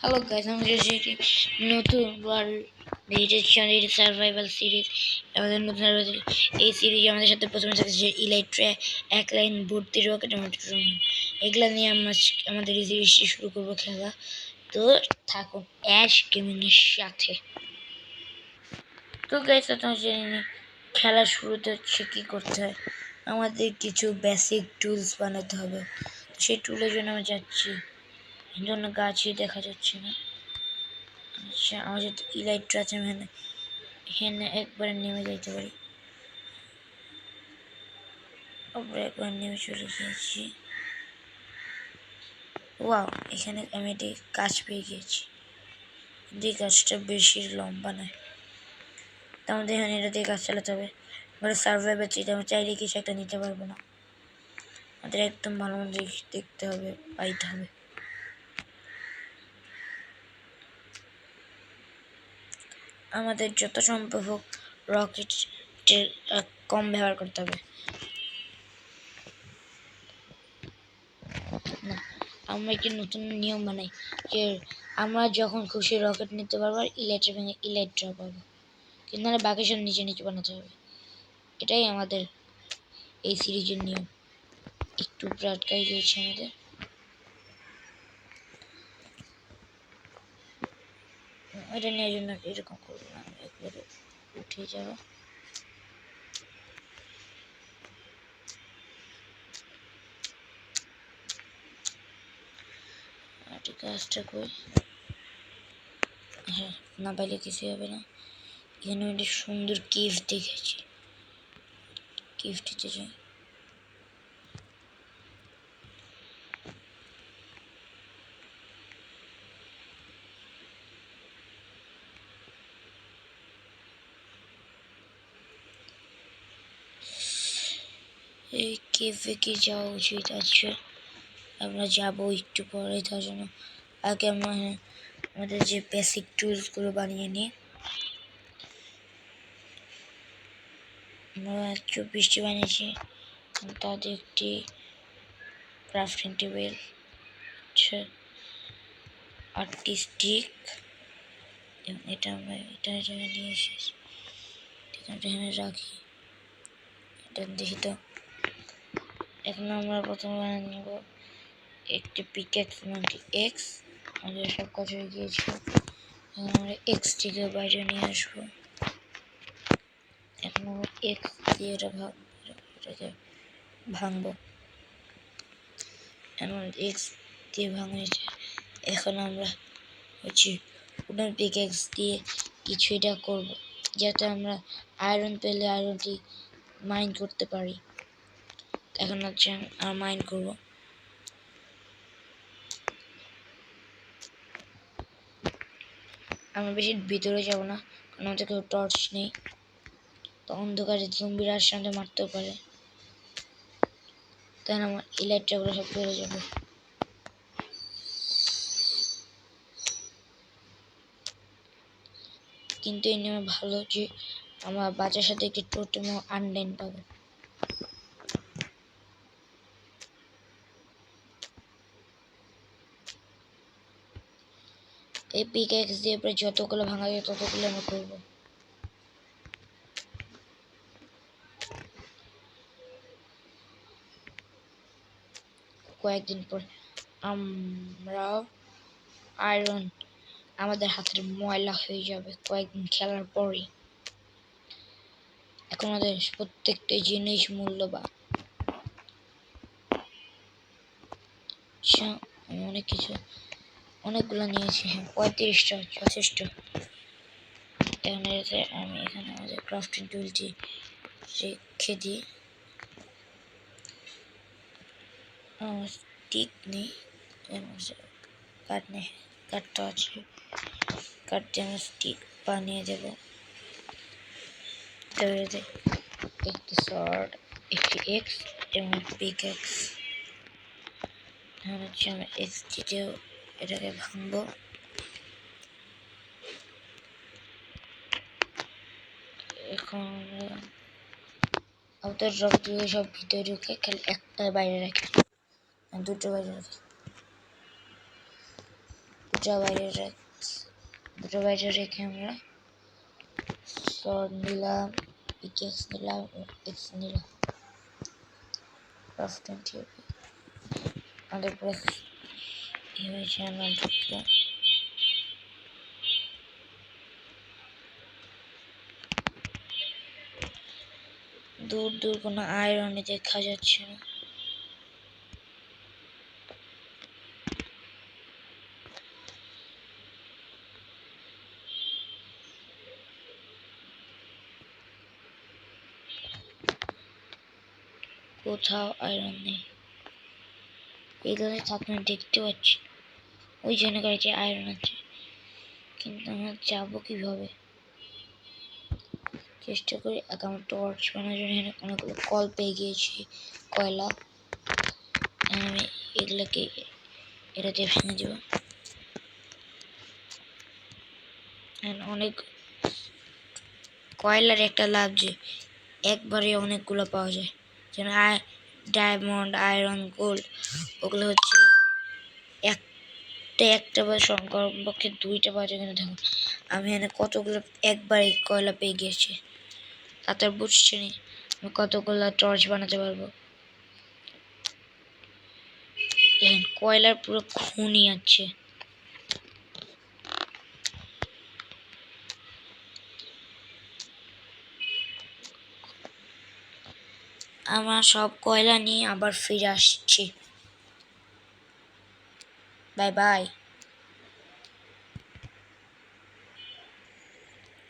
Hello guys, আমি এসেছি নতুন ওয়ার্ল্ড ডিটেকশন সার্ভাইভাল সিরিজ। আমাদের নতুন এই সিরিজ আমাদের সাথে প্রথমে থাকছে ইলেকট্রা, এক লাইন ভর্তি রকেট, এগুলা নিয়ে আমরা আমাদের এই সিরিজটি শুরু করবো খেলা। তো থাকুন অ্যাশ গেমিংয়ের সাথে। তো গাইস, আপনারা জেনে নিন খেলার শুরুতে হচ্ছে কী করতে হয়। আমাদের কিছু বেসিক টুলস বানাতে হবে। সেই টুলের জন্য আমরা যাচ্ছি, এই জন্য গাছই দেখা যাচ্ছে না। আচ্ছা, আমার যদি ইলাইট্রা আছে, আমি এখানে একবারে নেমে যাইতে পারি। তারপরে একবার নেমে চলে গিয়েছি। ওয়াও, এখানে আমি একটি গাছ পেয়ে গিয়েছি। যে গাছটা বেশি লম্বা নয়, তো আমাদের এখানে এটা দিয়ে গাছ চালাতে হবে। এবারে সার্ভাইভার চাইতে আমি চাইলে কিছু একটা নিতে পারবো না, আমাদের একদম ভালো মন্দ দেখতে হবে, পাইতে হবে। আমাদের যত সম্ভব হোক রকেটের কম ব্যবহার করতে হবে। না, আমরা একটি নতুন নিয়ম বানাই যে আমরা যখন খুশি রকেট নিতে পারবো আর ইলেকট্রা ভেঙে ইলেকট্রা পাবো, কিন্তু আমরা বাকি সব নিচে নিচে বানাতে হবে। এটাই আমাদের এই সিরিজের নিয়ম। একটু উপরে আটকাই দিয়েছে আমাদের। এটা নেওয়ার জন্য এরকম করবো না, আমি একবারে উঠে যাবো। গাছটা কই? হ্যাঁ, না পাইলে কিছু হবে না। এখানে একটা সুন্দর কেভ দেখেছি, কেভটিতে যাই। এই কেভে কি যাওয়া উচিত? আছে, আমরা যাবো একটু পরে। তার জন্য আগে আমরা আমাদের যে বেসিক টুলসগুলো বানিয়ে নিই। আমরা 24টি বানিয়েছি, তাদের একটি ক্রাফটিং টেবিল, 8টি স্টিক, এটা আমরা এটা নিয়ে এসেছি, এখানে রাখি। এটা দেখি তো। এখন আমরা প্রথমে বানিয়ে নেব একটি পিকেক্স, মানে এক্স। আমাদের সব কাজ হয়ে গিয়েছিল, আমরা এক্সটিকে বাইরে নিয়ে আসবো। এখন আমরা এক্স দিয়ে এটাকে ভাঙবো। এখন এক্স দিয়ে ভাঙিয়েছে। এখন আমরা হচ্ছে উডেন পিকেক্স দিয়ে কিছু এটা করবো, যাতে আমরা আয়রন পেলে আয়রনটি মাইন করতে পারি। এখন হচ্ছে আমরা মাইন করবো। আমরা বেশি ভিতরে যাবো না, কারণ আমাদের কেউ টর্চ নেই, তো অন্ধকারে জম্বিরা সামনে মারতেও পারে, তাই আমার ইলেকট্রাগুলো সব বেড়ে যাবে। কিন্তু এই নিয়মে ভালো যে আমার বাচ্চার সাথে একটি টোটেম ও আনলাইন পাবো। এই পিকেক্স দিয়ে প্রায় যতগুলো ভাঙা যায় ততগুলো আমরা করবো। কয়েকদিন পর আমরা আয়রন আমাদের হাতের ময়লা হয়ে যাবে কয়েকদিন খেলার পরই। এখন আমাদের প্রত্যেকটা জিনিস মূল্যবান। আমি অনেকগুলো নিয়েছি। হ্যাঁ, 35টা যথেষ্ট। এখন আমি এখানে আমাদের ক্রাফটিং টুলটি রেখে দিই। স্টিক নেই, কাঠটা আছে, কাঠ দিয়ে আমরা স্টিক বানিয়ে দেবো। একটি শর্ট, একটি এক্স এবং পিক এক্স। এখন হচ্ছে আমরা এক্স দিতেও এটাকে ভাঙবো। এখন আমাদের রকগুলো সব ভিতরে ঢুকে খালি একটা বাইরে রাখি, দুটো বাইরে রাখি। দুটো বাইরে রেখে আমরা sword নিলাম, pickaxe নিলাম, এক্স নিলাম, ক্রাফটিং টেবিল আমাদের পুরো হয়েছে। আমরা ঢুকলাম, দূর দূর কোনো আয়রন দেখা যাচ্ছে না। কোথাও আয়রন নেই, এগুলো আপনি দেখতে পাচ্ছি ওই জন্য গাড়িতে আয়রন আছে, কিন্তু আমরা যাবো কিভাবে? চেষ্টা করি। আমার টর্চ বানানোর জন্য এখানে অনেকগুলো কল পেয়ে গিয়েছি, কয়লা। আমি এগুলোকে এটাতে ফেলে দেবো। অনেক কয়লার একটা লাভ যে একবারে অনেকগুলো পাওয়া যায়, যেন ডায়মন্ড, আয়রন, গোল্ড, ওগুলো হচ্ছে একটা বা কমপক্ষে দুইটা পাওয়া যায়। কিন্তু দেখুন আমি এখানে কতগুলো একবারে কয়লা পেয়ে গিয়েছি, তাতে বুঝছি নি আমি কতগুলো টর্চ বানাতে পারবো। দেখেন কয়লার পুরো খুনি আছে। আমরা সব কয়লা নিয়ে আবার ফিরে আসছি। Bye bye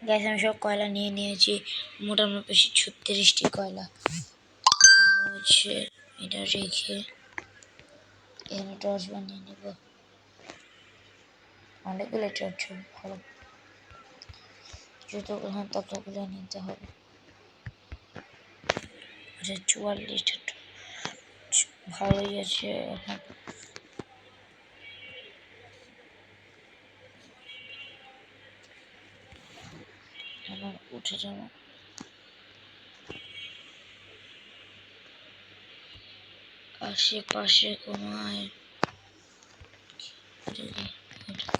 gas. আমি সব কয়লা নিয়ে নিয়েছি, মোটামুটি বেশি 36টি কয়লা। হচ্ছে এটা রেখে এখানে টর্চ বানিয়ে নেব। অনেকগুলো টর্চ ভালো, যতগুলো ততগুলো নিতে হবে। 44টা ভালোই আছে। এখন আমার উঠে যাবো। আশেপাশে কোনো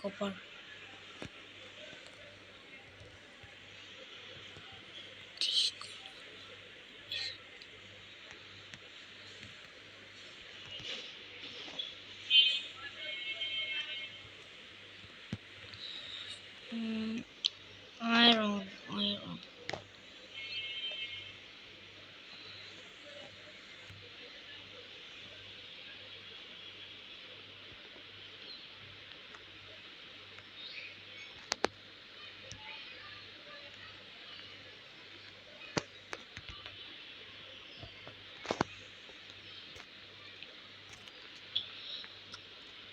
কপার আয়রন আয়রন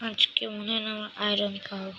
আজকে মনে হয় না আমার আয়রন খাও।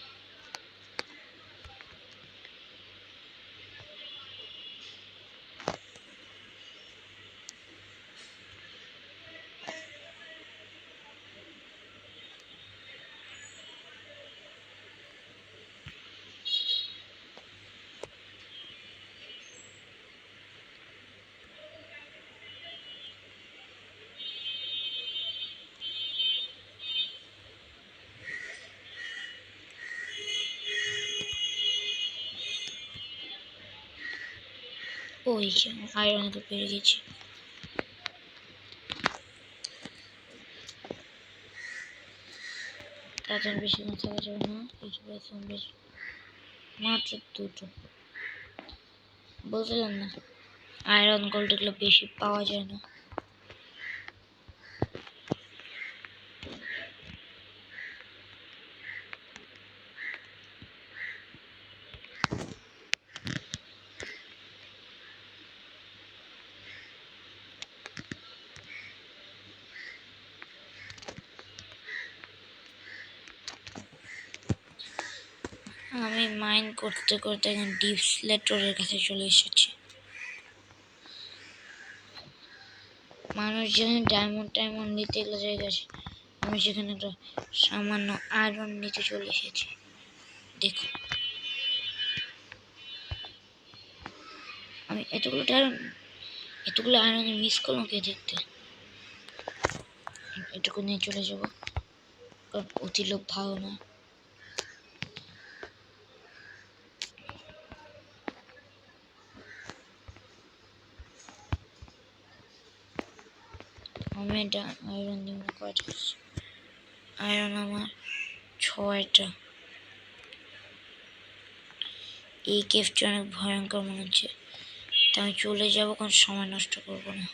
ওই আয়রন তো পেরে গেছি। তাদের বেশি থাকা যাবে না, মাত্র দুটো। বলছিলাম না আয়রন গোল্ড এগুলো বেশি পাওয়া যায় না। আমি মাইন করতে করতে এখন ডিপ স্লেটরের কাছে চলে এসেছি। মানুষ যেখানে ডায়মন্ড নিতে এগুলো জায়গা আছে, আমি সেখানে একটা সামান্য আয়রন নিতে চলে এসেছি। দেখুন আমি এতগুলো আয়রন মিস করলাম কে দেখতে। এটুকু নিয়ে চলে যাবো, কারণ অতি লোক ভালো না। আমি এটা আয়রন দিব না। কয়টা আয়রন আমার 6টা। এই কেভটি অনেক ভয়ঙ্কর মনে হচ্ছে, তাই আমি চলে যাবো, কোনো সময় নষ্ট করবো না।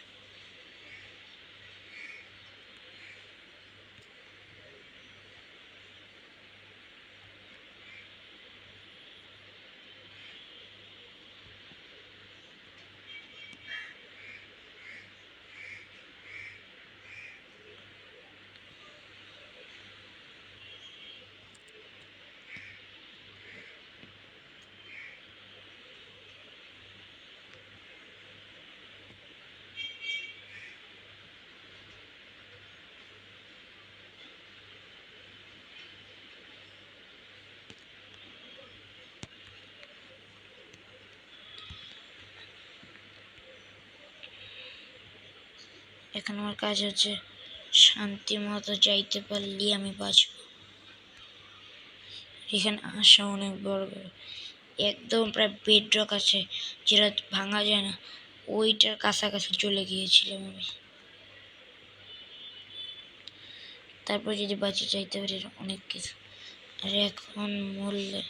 এখন আমার কাজ হচ্ছে শান্তি মতো যাইতে পারলে আমি বাঁচবো। এখানে আসা অনেক বড় একদম প্রায় বেডরক আছে, যেটা ভাঙা যায় না, ওইটার কাছাকাছি চলে গিয়েছিলাম আমি। তারপর যদি বাঁচে চাইতে পারি অনেক কিছু। আর এখন মরলে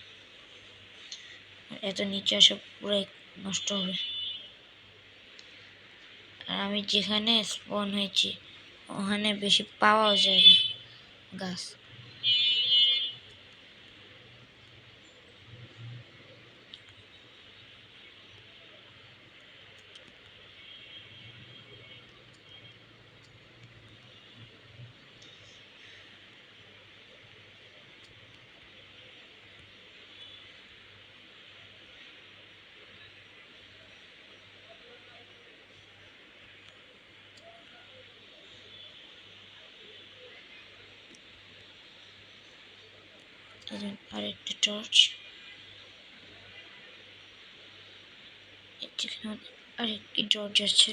এত নিচে আসা পুরো নষ্ট হবে। আর আমি যেখানে স্পন হয়েছি ওখানে বেশি পাওয়াও যায় না গাছ। আরেকটা টর্চ, আরেকটি টর্চ আছে।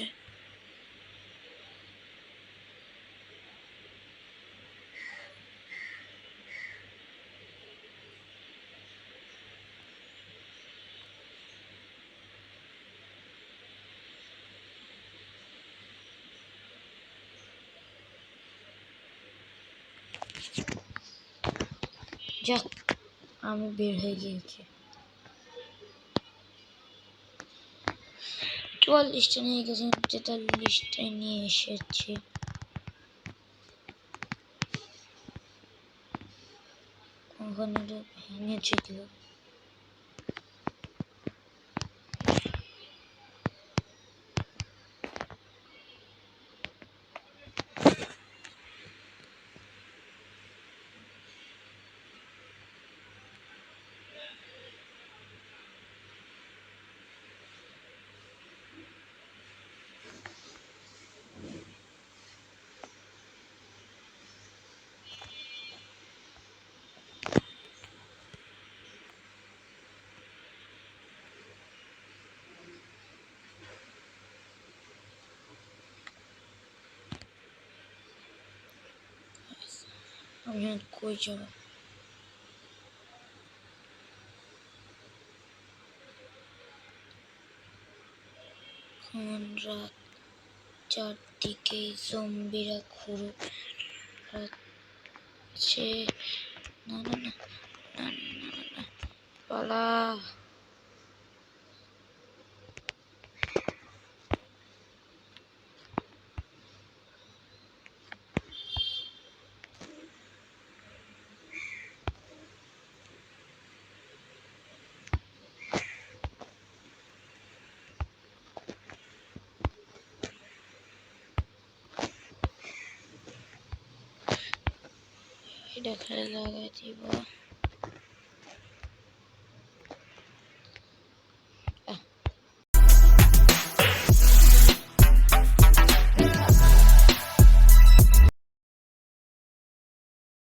যাক, আমি বের হয়ে গিয়েছি। 44টা নিয়ে গেছি, 43টায় নিয়ে এসেছি। ওখানে ভেঙেছে কিভাবে? আমি কই যাবো? রাত, চারদিকে জম্বিরা ঘুরে বেড়াচ্ছে। না না না না না না, পালা। এটা খেলে লাগাই দিব।